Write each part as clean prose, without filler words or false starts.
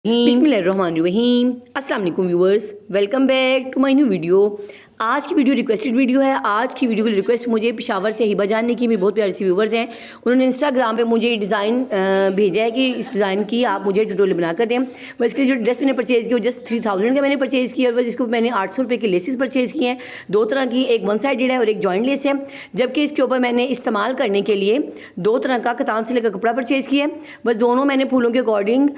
बिस्मिल्लाहिर्रहमानिर्रहीम। अस्सलाम वालेकुम viewers, welcome back to my new video. आज की वीडियो रिक्वेस्टेड वीडियो है। आज की वीडियो की रिक्वेस्ट मुझे पेशावर से हिबा जान ने की। मेरी बहुत प्यारी सी व्यूवर्स हैं, उन्होंने इंस्टाग्राम पे मुझे डिज़ाइन भेजा है कि इस डिज़ाइन की आप मुझे ट्यूटोरियल बना कर दें। बस इसके जो ड्रेस मैंने परचेज़ की वो जस्ट 3000 का मैंने परचेज़ किया, और बस इसको मैंने 800 रुपये के लेसेस परचेज़ किए हैं, दो तरह की, एक वन साइडेड है और एक जॉइंट लेस है। जबकि इसके ऊपर मैंने इस्तेमाल करने के लिए दो तरह का कतान सिले का कपड़ा परचेज़ किया है। बस दोनों मैंने फूलों के अकॉर्डिंग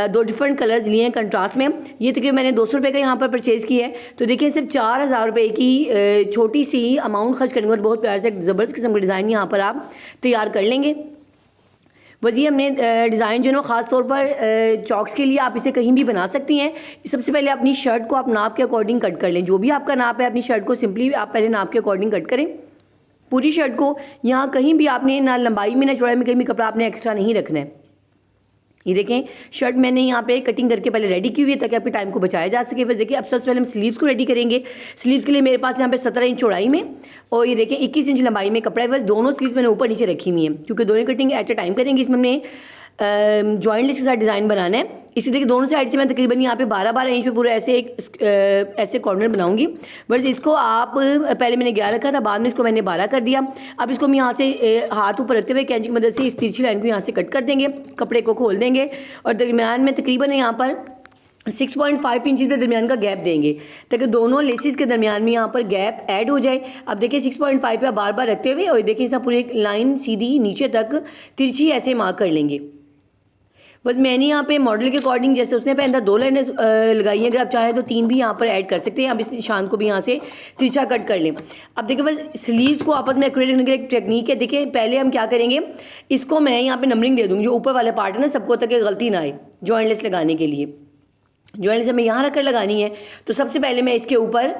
दो डिफरेंट कलर्स लिए हैं कंट्रास्ट में। ये तकरीबन मैंने 200 रुपये का यहाँ पर परचेज़ किया है। तो देखिए सिर्फ 4000 रुपये की छोटी सी अमाउंट खर्च करने के बाद बहुत प्यार से ज़बरदस्त किस्म का डिज़ाइन यहाँ पर आप तैयार कर लेंगे। बस ये हमने डिज़ाइन जो है ना ख़ास तौर पर चॉक्स के लिए आप इसे कहीं भी बना सकती हैं। सबसे पहले अपनी शर्ट को आप नाप के अकॉर्डिंग कट कर लें। जो भी आपका नाप है अपनी शर्ट को सिंपली आप पहले नाप के अकॉर्डिंग कट करें। पूरी शर्ट को यहाँ कहीं भी आपने ना लंबाई में ना चौड़ाई में कहीं भी कपड़ा आपने एक्स्ट्रा नहीं रखना है। ये देखें शर्ट मैंने यहाँ पे कटिंग करके पहले रेडी की हुई है ताकि आपके टाइम को बचाया जा सके। बस देखिए अब सबसे पहले हम स्लीव्स को रेडी करेंगे। स्लीव्स के लिए मेरे पास यहाँ पे 17 इंच चौड़ाई में और ये देखें 21 इंच लंबाई में कपड़ा है। बस दोनों स्लीव्स मैंने ऊपर नीचे रखी हुई हैं क्योंकि दोनों कटिंग एट अ टाइम करेंगे। इसमें हमने जॉइंट लेस के साथ डिज़ाइन बनाना है। इसी देखिए दोनों साइड से मैं तकरीबन यहाँ पे 12-12 इंच पे पूरा ऐसे ऐसे कॉर्नर बनाऊंगी। बस इसको आप पहले मैंने 11 रखा था, बाद में इसको मैंने 12 कर दिया। अब इसको हम यहाँ से हाथ ऊपर रखते हुए कैंची की मदद से इस तिरछी लाइन को यहाँ से कट कर देंगे, कपड़े को खोल देंगे और दरमियान में तकरीबन यहाँ पर 6.5 इंच पे दरमियान का गैप देंगे ताकि दोनों लेसेस के दरमियान में यहाँ पर गैप ऐड हो जाए। अब देखिए 6.5 पे बार बार रखते हुए और देखिए इस पूरी एक लाइन सीधी नीचे तक तिरछी ऐसे मार्क कर लेंगे। बस मैंने यहाँ पे मॉडल के अकॉर्डिंग जैसे उसने पहना 2 लाइनें लगाई हैं, अगर आप चाहें तो 3 भी यहाँ पर ऐड कर सकते हैं। अब इस निशान को भी यहाँ से तिरछा कट कर लें। अब देखिए बस स्लीव्स को आपस में एक्यूरेट करने के लिए एक टेक्निक है। देखिए पहले हम क्या करेंगे, इसको मैं यहाँ पे नंबरिंग दे दूँगी जो ऊपर वाला पार्ट है ना सबको, ताकि गलती ना आए। जॉइंट लेस लगाने के लिए जॉइंट लेस हमें यहाँ रख कर लगानी है। तो सबसे पहले मैं इसके ऊपर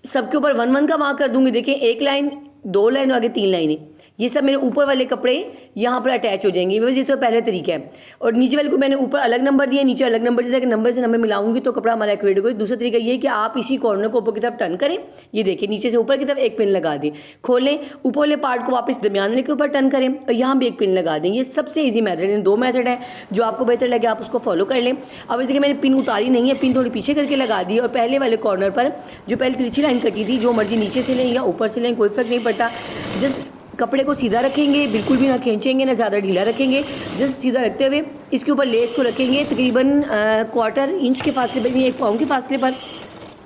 सबके ऊपर 1-1 का मार्क कर दूँगी। देखिए 1 लाइन, 2 लाइन और आगे 3 लाइनें, ये सब मेरे ऊपर वाले कपड़े यहाँ पर अटैच हो जाएंगे। बस ये तो पहले तरीका है। और नीचे वाले को मैंने ऊपर अलग नंबर दिया, नीचे अलग नंबर दिया कि नंबर से नंबर मिलाऊंगी तो कपड़ा हमारा एक्यूरेट होगा। दूसरा तरीका ये है कि आप इसी कॉर्नर को ऊपर की तरफ टर्न करें। ये देखिए नीचे से ऊपर की तरफ एक पिन लगा दें, खोलें, ऊपर वाले पार्ट को वापस दरमियान वाले के ऊपर टर्न करें और यहाँ भी एक पिन लगा दें। ये सबसे ईजी मेथड है। 2 मेथड है, जो आपको बेहतर लगे आप उसको फॉलो कर लें। अब देखिए मैंने पिन उतारी नहीं है, पिन थोड़ी पीछे करके लगा दी और पहले वाले कॉर्नर पर जो पहले तिरछी लाइन कटी थी, जो मर्जी नीचे से लें या ऊपर से लें, कोई फर्क नहीं पड़ता। जस्ट कपड़े को सीधा रखेंगे, बिल्कुल भी ना खींचेंगे ना ज़्यादा ढीला रखेंगे। जस्ट सीधा रखते हुए इसके ऊपर लेस को रखेंगे तकरीबन 1/4 इंच के फासले पर, 1 पाउंड के फासले पर।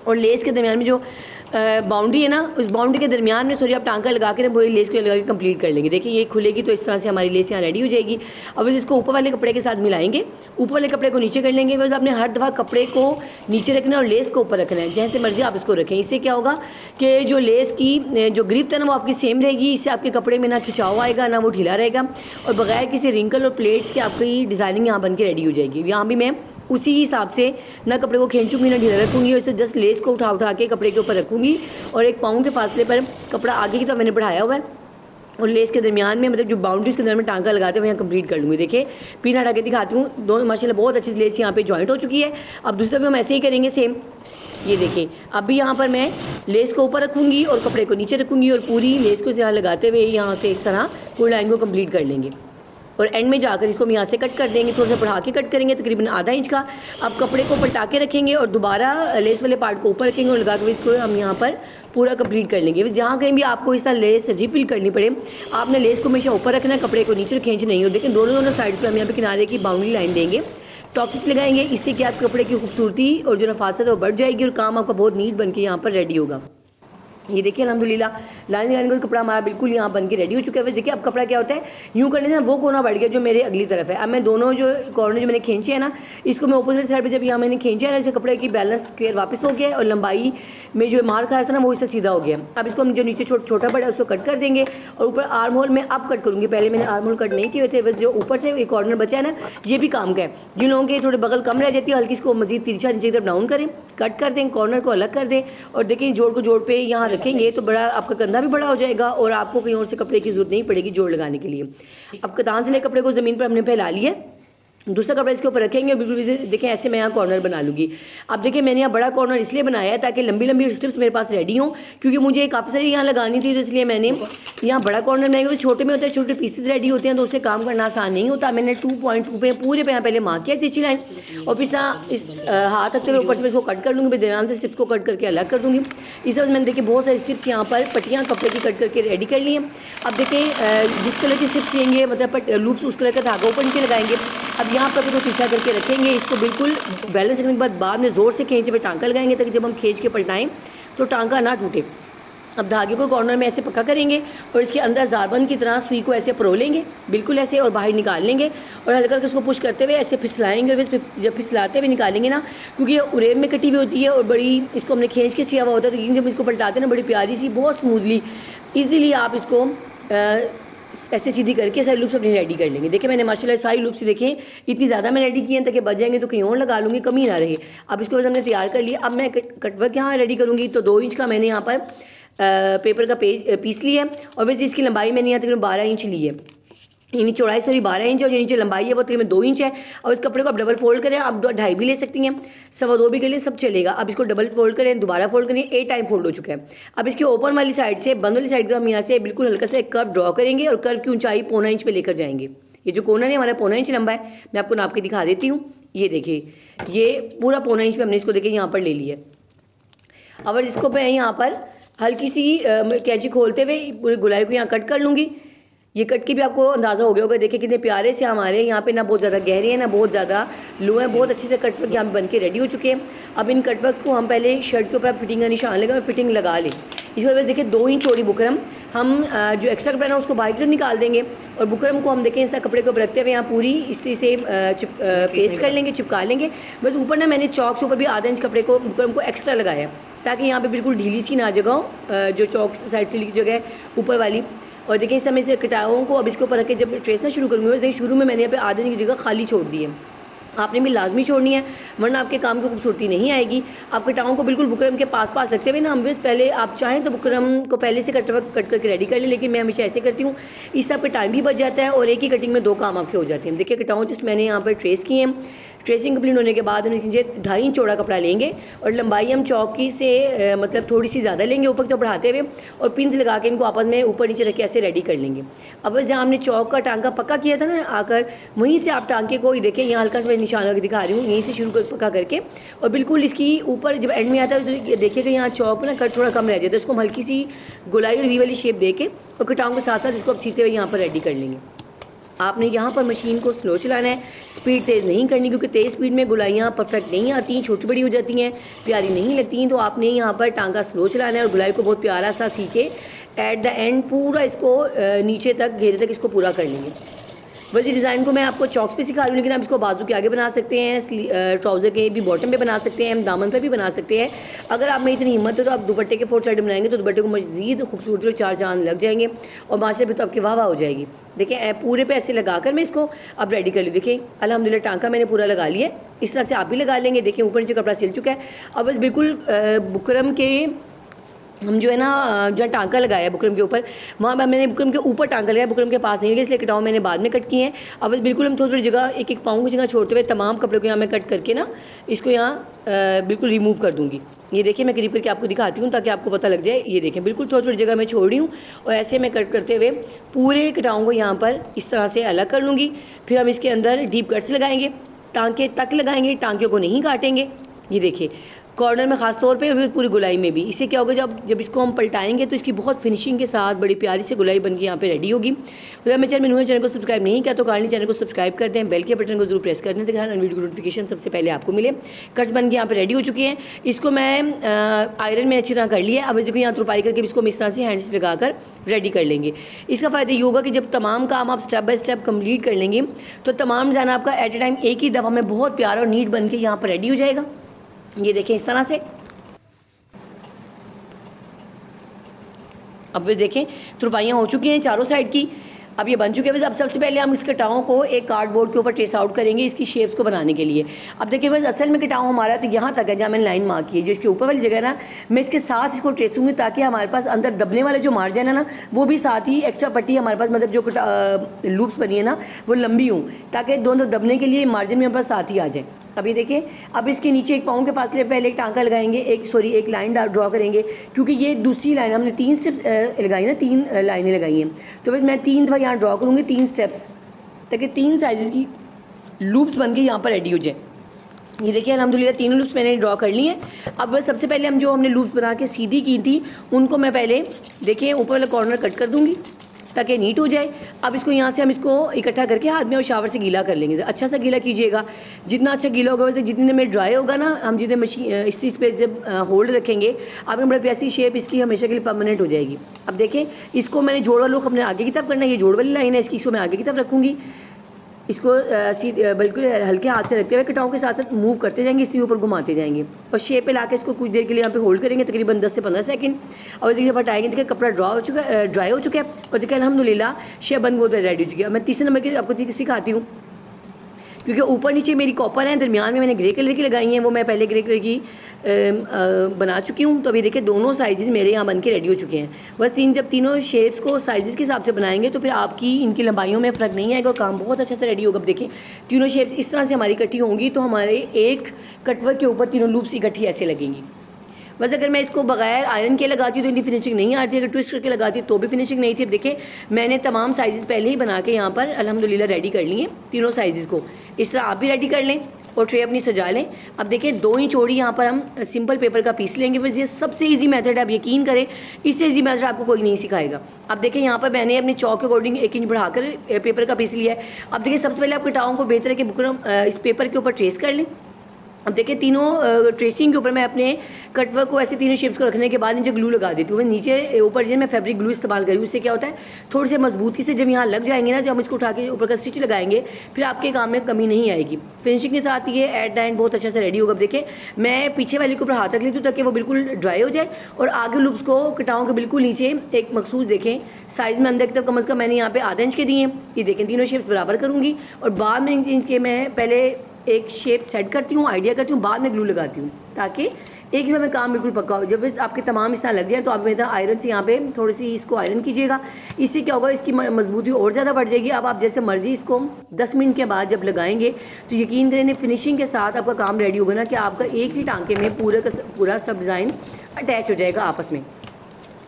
और लेस के दरमियान में जो बाउंड्री है ना, उस बाउंड्री के दरमियान में सॉरी आप टांका लगा के वही लेस को लगा के कंप्लीट कर लेंगे। देखिए ये खुलेगी तो इस तरह से हमारी लेस यहाँ रेडी हो जाएगी। अब इसको ऊपर वाले कपड़े के साथ मिलाएंगे, ऊपर वाले कपड़े को नीचे कर लेंगे। बस आपने हर दफ़ा कपड़े को नीचे रखना है और लेस को ऊपर रखना है, जैसे मर्जी आप इसको रखें। इससे क्या होगा कि जो लेस की जो ग्रिप है ना वो आपकी सेम रहेगी। इससे आपके कपड़े में ना खिंचाव आएगा ना वो ढीला रहेगा और बगैर किसी रिंकल और प्लेट्स के आपकी डिज़ाइनिंग यहाँ बन के रेडी हो जाएगी। यहाँ भी मैं उसी हिसाब से ना कपड़े को खींचूंगी ना ढीला रखूंगी और इसे जस्ट लेस को उठा के कपड़े के ऊपर रखूंगी और 1 पाउंड के फासले पर कपड़ा आगे की तरफ मैंने बढ़ाया हुआ है और लेस के दरमियान में मतलब जो बाउंड्रीज के दरमियान टांका लगाते हुए यहाँ कंप्लीट कर लूँगी। देखिए पिन हटा के दिखाती हूँ, दोनों माशाल्लाह बहुत अच्छी लेस यहाँ पे जॉइंट हो चुकी है। अब दूसरे पे हम ऐसे ही करेंगे सेम। ये देखिए अब भी यहाँ पर मैं लेस को ऊपर रखूँगी और कपड़े को नीचे रखूँगी और पूरी लेस को यहाँ लगाते हुए यहाँ से इस तरह पूरी लाइन को कम्प्लीट कर लेंगे और एंड में जाकर इसको हम यहाँ से कट कर देंगे। थोड़ा सा बढ़ा के कट करेंगे तकरीबन आधा इंच का। अब कपड़े को पलटा के रखेंगे और दोबारा लेस वाले पार्ट को ऊपर रखेंगे और लगा के इसको हम यहाँ पर पूरा कंप्लीट कर लेंगे। जहाँ कहीं भी आपको इस तरह लेस रिफिल करनी पड़े आपने लेस को हमेशा ऊपर रखना है, कपड़े को नीचे खींच नहीं हो। लेकिन दोनों साइड पर हम यहाँ पे किनारे की बाउंड्री लाइन देंगे, टॉप्स लगाएंगे। इससे क्या कपड़े की खूबसूरती और जो नफासत है वो बढ़ जाएगी और काम आपका बहुत नीट बन के यहाँ पर रेडी होगा। ये देखिए अल्हम्दुलिल्लाह लाइन लगाने का कपड़ा हमारा बिल्कुल यहाँ बन के रेडी हो चुका है। वैसे देखिए अब कपड़ा क्या होता है, यूँ करने से ना वो कोना बढ़ गया जो मेरे अगली तरफ है। अब मैं दोनों जो कॉर्नर जो मैंने खींचे हैं ना, इसको मैं अपोजिट साइड पे जब यहाँ मैंने खींचा है ना, इसे कपड़े की बैलेंस स्क्वायर वापस हो गया और लंबाई में जो मार्क आ रहा था ना वो इससे सीधा हो गया। अब इसको हम जो नीचे छोटा बड़ा उसको कट कर देंगे और ऊपर आर्म होल में अब कट करूँगी। पहले मैंने आर्म होल कट नहीं किए थे, बस जो ऊपर से एक कॉर्नर बचा है ना ये भी काम का है। जिन लोगों के थोड़े बगल कम रह जाती है हल्की इसको मजीद तिरछा नीचे की तरफ डाउन करें, कट कर दें, कॉर्नर को अलग कर दें और देखिए जोड़ को जोड़ पे यहाँ रखेंगे तो बड़ा आपका कंधा भी बड़ा हो जाएगा और आपको कहीं और से कपड़े की जरूरत नहीं पड़ेगी जोड़ लगाने के लिए। अब कतान से ले कपड़े को ज़मीन पर हमने फैला लिया। दूसरा कपड़ा इसके ऊपर रखेंगे और बिल्कुल देखें ऐसे मैं यहाँ कॉर्नर बना लूँगी। अब देखिए मैंने यहाँ बड़ा कॉर्नर इसलिए बनाया है ताकि लंबी लंबी स्ट्रिप्स मेरे पास रेडी हों, क्योंकि मुझे काफ़ी सारी यहाँ लगानी थी, तो इसलिए मैंने यहाँ बड़ा कॉर्नर बनाया। छोटे में होता है, छोटे पीसेज रेडी होते हैं तो उससे काम करना आसान नहीं होता। मैंने 2.2 पे पूरे पे यहाँ पहले मार्क किया तिरछी लाइन और फिर इस हाथ रखते हुए ऊपर से इसको कट कर दूँगी, फिर ध्यान से स्ट्रिप्स को कट करके अलग कर दूँगी। इस तरह मैंने देखिए बहुत सारी स्ट्रिप्स यहाँ पर पट्टियाँ कपड़े की कट करके रेडी कर ली हैं। अब देखें जिस कलर की स्ट्रिप्स चाहिए मतलब लूप्स उस कलर का धागा ऊपर नीचे लगाएंगे। अब यहाँ पर तो पीछा करके रखेंगे, इसको बिल्कुल बैलेंस रखने के बाद में ज़ोर से खींचते हुए टांका लगाएंगे ताकि जब हम खींच के पलटाएं तो टांका ना टूटे। अब धागे को कॉर्नर में ऐसे पक्का करेंगे और इसके अंदर ज़ारबंद की तरह सुई को ऐसे परो लेंगे बिल्कुल ऐसे और बाहर निकाल लेंगे और हल्का करके उसको पुश करते हुए ऐसे फिसलाएंगे। और जब फिसलाते हुए निकालेंगे ना, क्योंकि ये उरेब में कटी हुई होती है और बड़ी इसको हमने खींच के सिया हुआ होता है, तो जब इसको पलटाते हैं ना बड़ी प्यारी सी बहुत स्मूथली ईजीली आप इसको ऐसे सीधी करके सारी लूप्स अपनी रेडी कर लेंगे। देखिए मैंने माशाल्लाह सारी लूप्स देखें इतनी ज़्यादा मैं रेडी की हैं ताकि बच जाएंगे तो कहीं और लगा लूँगी, कमी ना रहे। अब इसको हमने तैयार कर लिया। अब मैं कटवर्क यहाँ रेडी करूँगी, तो 2 इंच का मैंने यहाँ पर पेपर का पीस लिया है और वैसे इसकी लंबाई मैंने यहाँ तकरीबन 12 इंच ली है, यानी चौड़ाई 12 इंच और जो नीचे लंबाई है वो तकरीबन 2 इंच है। और इस कपड़े को आप डबल फोल्ड करें, आप 2.5 भी ले सकती हैं, 2.25 भी कर ले, सब चलेगा। अब इसको डबल फोल्ड करें, दोबारा फोल्ड करें, 8 टाइम फोल्ड हो चुका है। अब इसके ओपन वाली साइड से बंद वाली साइड को हम यहाँ से बिल्कुल हल्का सा एक कर्व ड्रॉ करेंगे और कर्व की ऊंचाई 0.25 इंच पे लेकर जाएंगे। ये जो कोना है हमारा 0.25 इंच लंबा है, मैं आपको नाप के दिखा देती हूँ। ये देखिए ये पूरा 0.25 इंच पे हमने इसको देखिए यहाँ पर ले लिया। अब इसको मैं यहाँ पर हल्की सी कैंची खोलते हुए पूरी गुलाई को यहाँ कट कर लूँगी। ये कट के भी आपको अंदाज़ा हो गया होगा, देखिए कितने प्यारे से हमारे यहाँ पे ना बहुत ज़्यादा गहरे हैं ना बहुत ज़्यादा लो हैं, बहुत अच्छे से कटवर्क यहाँ पे बन के रेडी हो चुके हैं। अब इन कटवर्क को हम पहले शर्ट के ऊपर फिटिंग का निशान लगा फिटिंग लगा लें। इस वजह से देखिए 2 इंच चौड़ी बुकरम हम जो एक्स्ट्रा कपड़ा है उसको बाहर की तरफ निकाल देंगे और बुकरम को हम देखें इस कपड़े को रखते हुए यहाँ पूरी इस तरह से पेस्ट कर लेंगे, चिपका लेंगे। बस ऊपर ना मैंने चौक से ऊपर भी आधा इंच कपड़े को बुकरम को एक्स्ट्रा लगाया ताकि यहाँ पे बिल्कुल ढीली सी ना जगह हो, जो चौक साइड से जगह है ऊपर वाली। और देखिए इस समय से कटाओं को अब इसके ऊपर रख के जब ट्रेसना शुरू करूँगी, देखिए शुरू में मैंने यहाँ पे आधे इंच की जगह खाली छोड़ दी है, आपने भी लाजमी छोड़नी है वरना आपके काम की खूबसूरती नहीं आएगी। आप कटाओं को बिल्कुल बुकरम के पास रखते हुए ना हम पहले आप चाहें तो बुकरम को पहले से कट करके रेडी कर लें, लेकिन मैं हमेशा ऐसे करती हूँ, इससे आपका टाइम भी बच जाता है और एक ही कटिंग में 2 काम आपके हो जाते हैं। देखिए कटाओं जस्ट मैंने यहाँ पर ट्रेस किए हैं। ट्रेसिंग कंप्लीट होने के बाद हम नीचे 2.5 इंच चौड़ा कपड़ा लेंगे और लंबाई हम चौकी से मतलब थोड़ी सी ज़्यादा लेंगे ऊपर तक बढ़ाते हुए और पिंस लगा के इनको आपस में ऊपर नीचे रख के ऐसे रेडी कर लेंगे। अब बस जहाँ हमने चौक का टांका पक्का किया था ना आकर, वहीं से आप टांके को देखें, यहाँ हल्का सा मैं निशान लगा दिखा रही हूँ, यहीं से शुरू कर पक्का करके और बिल्कुल इसकी ऊपर जब एंड में आता है तो देखिएगा यहाँ चौक ना कट थोड़ा कम रह जाता है, उसको हम हल्की सी गुलाई और वी वाली शेप दे के और कटाओं के साथ साथ इसको अब सीते हुए यहाँ पर रेडी कर लेंगे। आपने यहाँ पर मशीन को स्लो चलाना है, स्पीड तेज़ नहीं करनी, क्योंकि तेज़ स्पीड में गुलाइयाँ परफेक्ट नहीं आती, छोटी बड़ी हो जाती हैं, प्यारी नहीं लगती। तो आपने यहाँ पर टांका स्लो चलाना है और गुलाई को बहुत प्यारा सा सीखे एट द एंड पूरा इसको नीचे तक घेरे तक इसको पूरा कर लेंगे। बस ये डिज़ाइन को मैं आपको चौक पे सिखा रही हूँ, लेकिन आप इसको बाजू के आगे बना सकते हैं, ट्राउज़र के भी बॉटम पे बना सकते हैं, दामन पे भी बना सकते हैं। अगर आप में इतनी हिम्मत है तो आप दुपट्टे के 4 साइड बनाएंगे तो दुपट्टे को मज़ीद खूबसूरती और 4 चांद लग जाएंगे और माशरे पे तो आपकी वाह वाह हो जाएगी। देखिए पूरे पे ऐसे लगा कर मैं इसको अब रेडी कर ली। देखिए अल्हम्दुलिल्लाह टांका मैंने पूरा लगा लिया, इस तरह से आप भी लगा लेंगे। देखिए ऊपर नीचे कपड़ा सिल चुका है। अब बस बिल्कुल बुकरम के हम जो है ना जहाँ टांका लगाया है बुकरम के ऊपर, वहाँ पर मैंने बुकरम के ऊपर टांका लगाया, बुकरम के पास नहीं लगा, इसलिए कटाओ मैंने बाद में कट किए हैं। अब बस बिल्कुल हम थोड़ी थोड़ी जगह एक एक पाँव की जगह छोड़ते हुए तमाम कपड़े को यहाँ मैं कट करके ना इसको यहाँ बिल्कुल रिमूव कर दूँगी। ये देखिए मैं करीब करके आपको दिखाती हूँ ताकि आपको पता लग जाए। ये देखें बिल्कुल थोड़ी थोड़ी जगह मैं छोड़ रही हूँ और ऐसे मैं कट करते हुए पूरे कटाओं को यहाँ पर इस तरह से अलग कर लूँगी। फिर हम इसके अंदर डीप कट्स लगाएंगे, टांके तक लगाएंगे, टांके को नहीं काटेंगे। ये देखिए कॉर्नर में ख़ास तौर पे और फिर पूरी गुलाई में भी। इससे क्या होगा जब इसको हम पलटाएंगे तो इसकी बहुत फिनिशिंग के साथ बड़ी प्यारी से गुलाई बन के यहाँ पे रेडी होगी। अगर मेरे चैनल को सब्सक्राइब नहीं किया तो काइंडली चैनल को सब्सक्राइब कर दें, बेल के बटन को जरूर प्रेस कर दें ताकि हर वीडियो की नोटिफिकेशन सबसे पहले आपको मिले। कट्स बन के यहाँ पे रेडी हो चुके हैं। इसको मैं आयरन में अच्छी तरह कर लिया। अब देखो यहाँ तुरपाई करके इसको इस तरह से हैंड से लगा कर रेडी कर लेंगे। इसका फ़ायदा ये होगा कि जब तमाम काम आप स्टेप बाय स्टेप कंप्लीट कर लेंगे तो तमाम डिज़ाइन आपका एट ए टाइम एक ही दफ़ा में बहुत प्यारा और नीट बन के यहाँ पर रेडी हो जाएगा। ये देखें इस तरह से। अब फिर देखें तुरपाइयाँ हो चुकी हैं चारों साइड की। अब ये बन चुके हैं। अब सबसे पहले हम इस कटाओं को एक कार्डबोर्ड के ऊपर ट्रेस आउट करेंगे इसकी शेप्स को बनाने के लिए। अब देखिए बस असल में कटाओ हमारा तो यहाँ तक है जहाँ मैंने लाइन मार्क की है, जो इसके ऊपर वाली जगह ना मैं इसके साथ इसको ट्रेसूँगी ताकि हमारे पास अंदर दबने वाले जो मार्जिन है ना वो भी साथ ही एक्स्ट्रा पट्टी हमारे पास मतलब जो लूप्स बनी है ना वो लंबी हों ताकि दोनों दबने के लिए मार्जिन भी हमारे पास साथ ही आ जाए। अब ये देखिए, अब इसके नीचे एक पाँव के फासले पहले एक टांका लगाएंगे, एक लाइन ड्रॉ करेंगे, क्योंकि ये दूसरी लाइन हमने 3 स्टेप्स लगाई ना, 3 लाइनें लगाई हैं, तो बस मैं 3 दफ़ा यहाँ ड्रॉ करूँगी 3 स्टेप्स, ताकि 3 साइज़ की लूप्स बन के यहाँ पर रेडी हो जाए। ये देखिए अल्हम्दुलिल्लाह तीनों लूप्स मैंने ड्रॉ कर ली हैं। अब बस सबसे पहले हमने लूप्स बना के सीधी की थी उनको मैं पहले देखिए ऊपर वाला कॉर्नर कट कर दूँगी ताकि नीट हो जाए। अब इसको यहाँ से हम इसको इकट्ठा करके हाथ में और शावर से गीला कर लेंगे। अच्छा सा गीला कीजिएगा, जितना अच्छा गीला होगा वैसे जितने में ड्राई होगा ना, हम जितने मशीन इस पे जब होल्ड रखेंगे आपने बड़ा प्यासी शेप इसकी हमेशा के लिए परमानेंट हो जाएगी। अब देखें इसको मैंने जोड़ वाला लुक अपने आगे की तरफ करना है, ये जोड़ वाली लाइन है इसको मैं आगे की तरफ रखूँगी। इसको बिल्कुल हल्के हाथ से रखते हुए कटाओं के साथ साथ मूव करते जाएंगे, इसके ऊपर घुमाते जाएंगे और शेप पे लाके इसको कुछ देर के लिए यहाँ पे होल्ड करेंगे तकरीबन 10 से 15 सेकंड। और देखिए हटाएंगे, देखिए कपड़ा ड्राई हो चुका है और देखिए अल्हम्दुलिल्लाह शेप बन बहुत रेडी हो चुकी है। मैं तीसरे नंबर की आपको सिखाती हूँ, क्योंकि ऊपर नीचे मेरी कॉपर है, दरमियान में मैंने ग्रे कलर की लगाई हैं, वो मैं पहले ग्रे कलर की बना चुकी हूँ। तो अभी देखिए दोनों साइज़ मेरे यहाँ बन के रेडी हो चुके हैं। बस जब तीनों शेप्स को साइज़ के हिसाब से बनाएंगे तो फिर आपकी इनकी लंबाइयों में फ़र्क नहीं आएगा और काम बहुत अच्छे से रेडी होगा। अब देखिए तीनों शेप्स इस तरह से हमारी इकट्ठी होंगी तो हमारे एक कटवर्क के ऊपर तीनों लूप्स इकट्ठी ऐसे लगेंगी। बस अगर मैं इसको बगैर आयरन के लगाती तो इतनी फिनिशिंग नहीं आती, अगर ट्विस्ट करके लगाती तो भी फिनिशिंग नहीं थी। अब देखिए मैंने तमाम साइज़ पहले ही बना के यहाँ पर अल्हम्दुलिल्लाह रेडी कर लिए तीनों साइज़ को। इस तरह आप भी रेडी कर लें और ट्रे अपनी सजा लें। अब देखिए 2 इंच चौड़ी यहाँ पर हम सिंपल पेपर का पीस लेंगे। बस ये सबसे ईजी मेथड है, आप यकीन करें इससे ईजी मेथड आपको कोई नहीं सिखाएगा। अब देखिए यहाँ पर मैंने अपने चौक के अकॉर्डिंग 1 इंच बढ़ाकर पेपर का पीस लिया है। अब देखिए सबसे पहले आप कटाओं को बेहतर है कि बुकरम इस पेपर के ऊपर ट्रेस कर लें। अब देखिए तीनों ट्रेसिंग के ऊपर मैं अपने कटवर्क को ऐसे तीनों शेप्स को रखने के बाद नीचे ग्लू लगा देती हूँ। मैं नीचे ऊपर जो मैं फैब्रिक ग्लू इस्तेमाल करी, उससे क्या होता है थोड़ी सी मजबूती से जब यहाँ लग जाएंगे ना, जब हम इसको उठा के ऊपर का स्टिच लगाएंगे फिर आपके काम में कमी नहीं आएगी। फिनिशिंग के साथ ये एट द एंड बहुत अच्छा से रेडी होगा। अब देखिए मैं पीछे वाले के ऊपर हाथ रख लेती हूँ ताकि वो बिल्कुल ड्राई हो जाए और आगे लूप्स को कटाओं के बिल्कुल नीचे एक मखसूस देखें साइज़ में अंदर की तरफ कम अज़ कम मैंने यहाँ पे आधा इंच के दिए हैं। ये देखें तीनों शेप्स बराबर करूँगी और बाद में इनके मैं पहले एक शेप सेट करती हूँ, आइडिया करती हूँ, बाद में ग्लू लगाती हूँ ताकि एक ही समय काम बिल्कुल पक्का हो। जब आपके तमाम इस तरह लग जाए तो आप मेरा आयरन से यहाँ पे थोड़ी सी इसको आयरन कीजिएगा। इससे क्या होगा इसकी मजबूती और ज़्यादा बढ़ जाएगी। अब आप जैसे मर्ज़ी इसको 10 मिनट के बाद जब लगाएंगे तो यकीन करें फिनिशिंग के साथ आपका काम रेडी होगा ना कि आपका एक ही टांके में पूरा का पूरा सब डिज़ाइन अटैच हो जाएगा आपस में।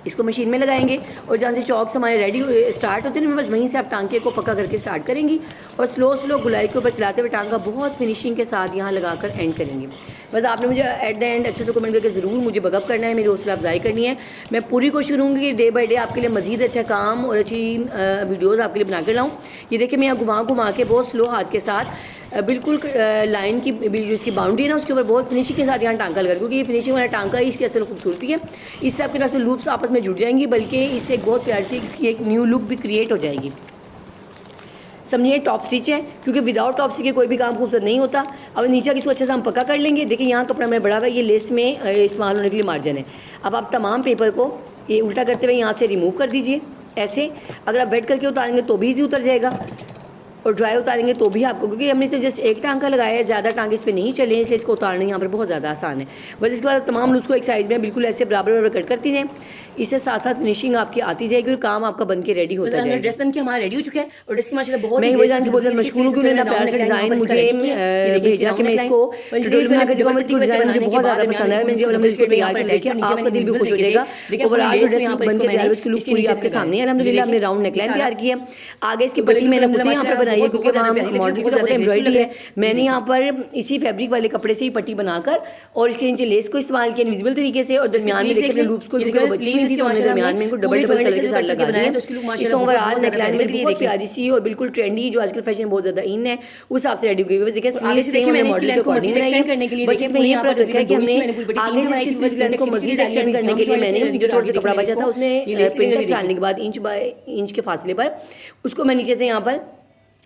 इसको मशीन में लगाएंगे और जहाँ से चौक से हमारे रेडी स्टार्ट होते हैं ना, बस वहीं से आप टांके को पक्का करके स्टार्ट करेंगी और स्लो गुलाई के ऊपर चलाते हुए टांका बहुत फिनिशिंग के साथ यहाँ लगाकर एंड करेंगे। बस आपने मुझे एट द एंड अच्छे से कमेंट करके ज़रूर मुझे बगअप करना है, मेरी हौसला अफजाई करनी है। मैं पूरी कोशिश करूँगी कि डे बाई डे आपके लिए मज़ीद अच्छा काम और अच्छी वीडियोज़ आपके लिए बना कर लाऊँ। ये देखिए मैं यहाँ घुमा के बहुत स्लो हाथ के साथ बिल्कुल लाइन की जो इसकी बाउंड्री है ना उसके ऊपर बहुत फिनिशिंग के साथ यहाँ टांका लगा, क्योंकि ये फिनिशिंग वाला टांका ही इसकी असल खूबसूरती है। इससे आपके तरफ से लूप्स आपस में जुड़ जाएंगी, बल्कि इससे एक बहुत प्यारी सी इसकी एक न्यू लुक भी क्रिएट हो जाएगी। समझिए टॉप स्टिच है, क्योंकि विदाउट टॉप स्टिच के कोई भी काम खूबसूरत नहीं होता। अब नीचे की इसको अच्छे से हम पक्का कर लेंगे। देखिए यहाँ कपड़ा मेरा बड़ा हुआ है, ये लेस में इस्तेमाल होने के लिए मार्जिन है। अब आप तमाम पेपर को ये उल्टा करते हुए यहाँ से रिमूव कर दीजिए ऐसे। अगर आप वेट करके उतारेंगे तो भी ईजी उतर जाएगा और ड्राई उतारेंगे तो भी आपको, क्योंकि हमने सिर्फ जस्ट एक टांका लगाया है, ज़्यादा टांके इस पर नहीं चले, इसलिए इसको उतारना यहाँ पर बहुत ज़्यादा आसान है। बस इसके बाद तमाम लूप्स को एक साइज़ में बिल्कुल ऐसे बराबर कट करती हैं। इससे साथ साथ फिनिशिंग आपकी आती जाएगी और काम आपका बन के रेडी होता है। ड्रेस बन के हमारा रेडी हो चुका है और ड्रेस की माशाल्लाह बहुत मैं वही जानती बहुत मशहूर हूँ, क्योंकि प्यार से डिज़ाइन मुझे भेजा कि मैं इसको ट्यूटोरियल में देखो मैं डिज़ाइन मुझे बहुत ज़्यादा पसंद है। मैंने जब इसको तैयार कर लिया आपका दिल भी खुश हो जाएगा। और आज ड्रेस बन के तैयार उसकी लुक पूरी आपके सामने अल्हम्दुलिल्लाह हमने राउंड नेकलाइन तैयार की है। आगे इसकी पट्टी मैंने मुझे यहाँ पर बनाई है, क्योंकि वहाँ मॉडल की ज़्यादा एम्ब्रॉयडरी है। मैंने यहाँ पर इसी फैब्रिक वाले कपड़े से ही पट्टी बनाकर और इसके नीचे लेस को इस्तेमाल किया विजिबल तरीके से और दरमियान में देखिए लूप्स को दरमियान में डबल कलर के साथ लगा दिया। इसको ओवरऑल नेकलाइन में बहुत प्यारी सी और बिल्कुल ट्रेंडी जो आजकल फैशन बहुत ज़्यादा इन है उस हिसाब से रेडी हुई है। देखिए स्लीव से देखिए मैंने मॉडल को मज़ीद एक्सटेंड करने के लिए बस इसमें ये फर्क रखा है कि हमने आगे से इसकी लेंथ को मज़ीद एक्सटेंड करने के लिए मैंने जो थोड़ा सा कपड़ा बचा था उसमें प्रिंटर डालने के बाद इंच बाय इंच के फासले पर उसको मैं नीचे से यहाँ पर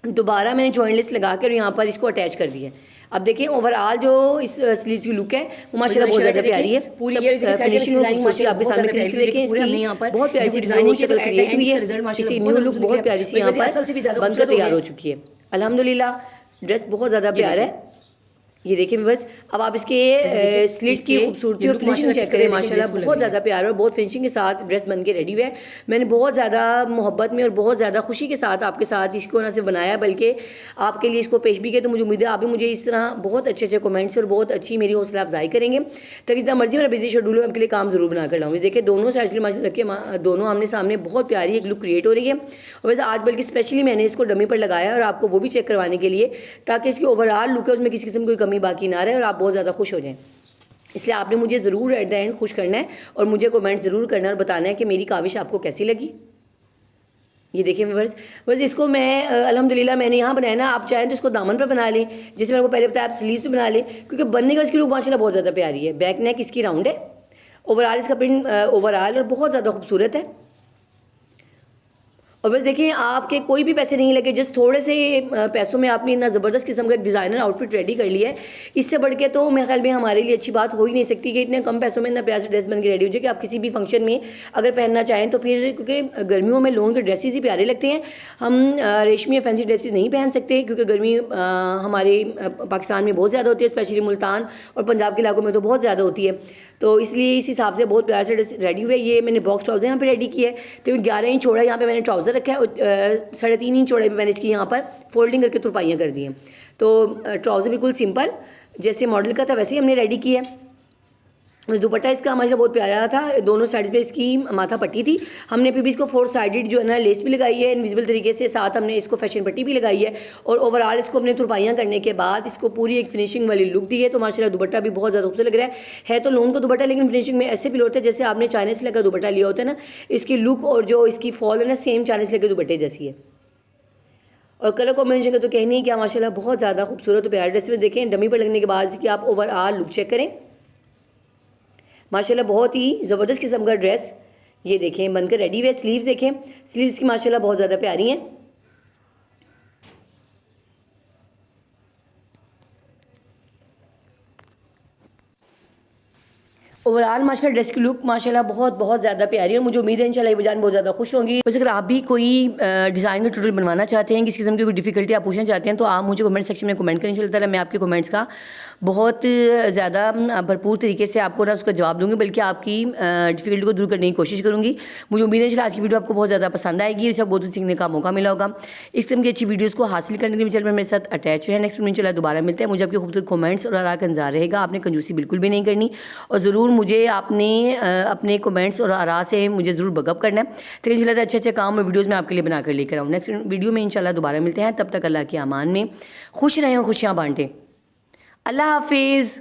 दोबारा मैंने जॉइंट लेस लगा कर यहाँ पर इसको अटैच कर दिया। अब देखें ओवरऑल जो इस स्लीव की लुक है वो माशाल्लाह बहुत ज़्यादा प्यारी है। पूरी फिनिशिंग माशाल्लाह आपके सामने क्लियर देखें, इसकी बहुत प्यारी सी डिजाइनिंग शक्ल क्रिएट हुई है। इसी न्यू लुक बहुत प्यारी सी यहाँ पर बनकर तैयार हो चुकी है। अल्हम्दुलिल्लाह ड्रेस बहुत ज़्यादा प्यारा है। ये देखिए व्यूअर्स, अब आप इसके स्लीव्स की खूबसूरती और फिनिशिंग चेक करें, माशाल्लाह बहुत ज़्यादा प्यारा और बहुत फिनिशिंग के साथ ड्रेस बन के रेडी हुआ है। मैंने बहुत ज़्यादा मोहब्बत में और बहुत ज़्यादा खुशी के साथ आपके साथ इसको ना सिर्फ बनाया बल्कि आपके लिए इसको पेश भी किया। तो मुझे उम्मीद है आप भी मुझे इस तरह बहुत अच्छे अच्छे कमेंट्स और बहुत अच्छी मेरी हौसला अफजाई करेंगे, ताकि जितना मर्जी मेरा बिजी शेड्यूल है आपके लिए काम जरूर बना कर लाऊँ। देखिए दोनों साइड माशा रखिए, दोनों आमने सामने बहुत प्यारी एक लुक क्रिएट हो रही है। और वैसे आज बल्कि स्पेशली मैंने इसको डमी पर लगाया और आपको वो भी चेक करवाने के लिए, ताकि इसकी ओवरऑल लुक है उसमें किसी किस्म की कोई कमी बाकी ना रहे और आप बहुत ज़्यादा खुश हो जाएं। इसलिए आपने मुझे ज़रूर एट द एंड खुश करना है और मुझे कमेंट ज़रूर करना है और बताना है कि मेरी काविश आपको कैसी लगी। ये देखिए व्यूअर्स, बस इसको मैं अल्हम्दुलिल्लाह मैंने यहाँ बनाया ना, आप चाहें तो इसको दामन पर बना लें, जैसे मैंने को पहले बताया आप स्लीव्स पे बना लें, क्योंकि बनने का इसकी लुक माशाल्लाह बहुत ज़्यादा प्यारी है। बैक नेक इसकी राउंड है, ओवरऑल इसका प्रिंट ओवरऑल और बहुत ज़्यादा खूबसूरत है। और बस देखें आपके कोई भी पैसे नहीं लगे, जस्ट थोड़े से पैसों में आपने इतना ज़बरदस्त किस्म का डिज़ाइनर आउटफिट रेडी कर लिया है। इससे बढ़ के तो मेरे ख्याल में हमारे लिए अच्छी बात हो ही नहीं सकती कि इतने कम पैसों में इतना प्यार से ड्रेस बन के रेडी हो जाए कि आप किसी भी फंक्शन में अगर पहनना चाहें तो फिर, क्योंकि गर्मियों में लोगों के ड्रेसेस ही प्यारे लगते हैं। हम रेशमी या फैंसी ड्रेसेस नहीं पहन सकते क्योंकि गर्मी हमारे पाकिस्तान में बहुत ज़्यादा होती है, स्पेशली मुल्तान और पंजाब के इलाकों में तो बहुत ज़्यादा होती है। तो इसलिए इस हिसाब से बहुत प्यार से ड्रेस रेडी हुए। ये मैंने बॉक्स ट्राउज़र यहाँ पे रेडी किया है, तो 11 इंच चौड़ा यहाँ पे मैंने ट्राउज़र रखा है, 3.5 इंच चौड़े में मैंने इसकी यहाँ पर फोल्डिंग करके तुरपाइयाँ कर दी हैं। तो ट्राउज़र बिल्कुल सिंपल जैसे मॉडल का था वैसे ही हमने रेडी किया है। दुपट्टा इसका हमेशा बहुत प्यारा था, दोनों साइड पे इसकी माथा पट्टी थी। हमने फिर भी इसको 4 साइडेड जो है ना लेस भी लगाई है इनविजिबल तरीके से, साथ हमने इसको फैशन पट्टी भी लगाई है और ओवरऑल इसको हमने तुरपाइयाँ करने के बाद इसको पूरी एक फिनिशिंग वाली लुक दी है। तो माशाल्लाह दुपट्टा भी बहुत ज़्यादा खूबसूरत लग रहा है तो लोन का दुपट्टा, लेकिन फिनिशिंग में ऐसे फील होता है जैसे आपने चाइना से लगा दुपट्टा लिया होता है ना। इसकी लुक और जो इसकी फॉल है ना सेम चाइना से लगे दुपट्टे जैसी है। और कलर कॉम्बिनेशन का तो कहनी है क्या माशाल्लाह बहुत ज़्यादा खूबसूरत और प्यारा ड्रेस में देखें डमी पर लगने के बाद कि आप ओवरऑल लुक चेक करें, माशाल्लाह बहुत ही ज़बरदस्त किस्म का ड्रेस ये देखें बनकर रेडी हुए। स्लीव्स देखें, स्लीव्स की माशाल्लाह बहुत ज़्यादा प्यारी हैं। ओवरऑल माशाल्लाह ड्रेस की लुक माशाल्लाह बहुत ज़्यादा प्यारी है और मुझे उम्मीद है इंशाल्लाह हिबा जान बहुत ज़्यादा खुश होंगी। वैसे अगर आप भी कोई डिज़ाइन का ट्यूटोरियल बनवाना चाहते हैं, किसी किस्म की कोई डिफिकल्टी आप पूछना चाहते हैं तो आप मुझे कमेंट सेक्शन में कमेंट करें। इंशाल्लाह मैं आपके कमेंट्स का बहुत ज़्यादा भरपूर तरीके से आपको ना उसका जवाब दूँगी, बल्कि आपकी डिफिकल्टी को दूर करने की कोशिश करूँगी। मुझे उम्मीद है इंशाल्लाह आज की वीडियो आपको बहुत ज़्यादा पसंद आएगी और सब बहुत सीखने का मौका मिला होगा। इस किस्म की अच्छी वीडियोज़ को हासिल करने के लिए चैनल में मेरे साथ अटैच है। नेक्स्ट वीडियो इंशाल्लाह दोबारा मिलते हैं। मुझे आपके खूबसूरत कमेंट्स और आरा का इंतजार रहेगा। आपने कंजूसी बिल्कुल भी नहीं करनी और ज़रूर मुझे आपने अपने कमेंट्स और आरा से मुझे ज़रूर बगअप करना है। तो इंशाल्लाह अच्छे अच्छे काम और वीडियोज़ मैं आपके लिए बनाकर लेकर आऊँ। नेक्स्ट वीडियो में इंशाल्लाह दोबारा मिलते हैं। तब तक अल्लाह के अमान में खुश रहें और खुशियाँ बांटें। अल्लाह हाफिज़।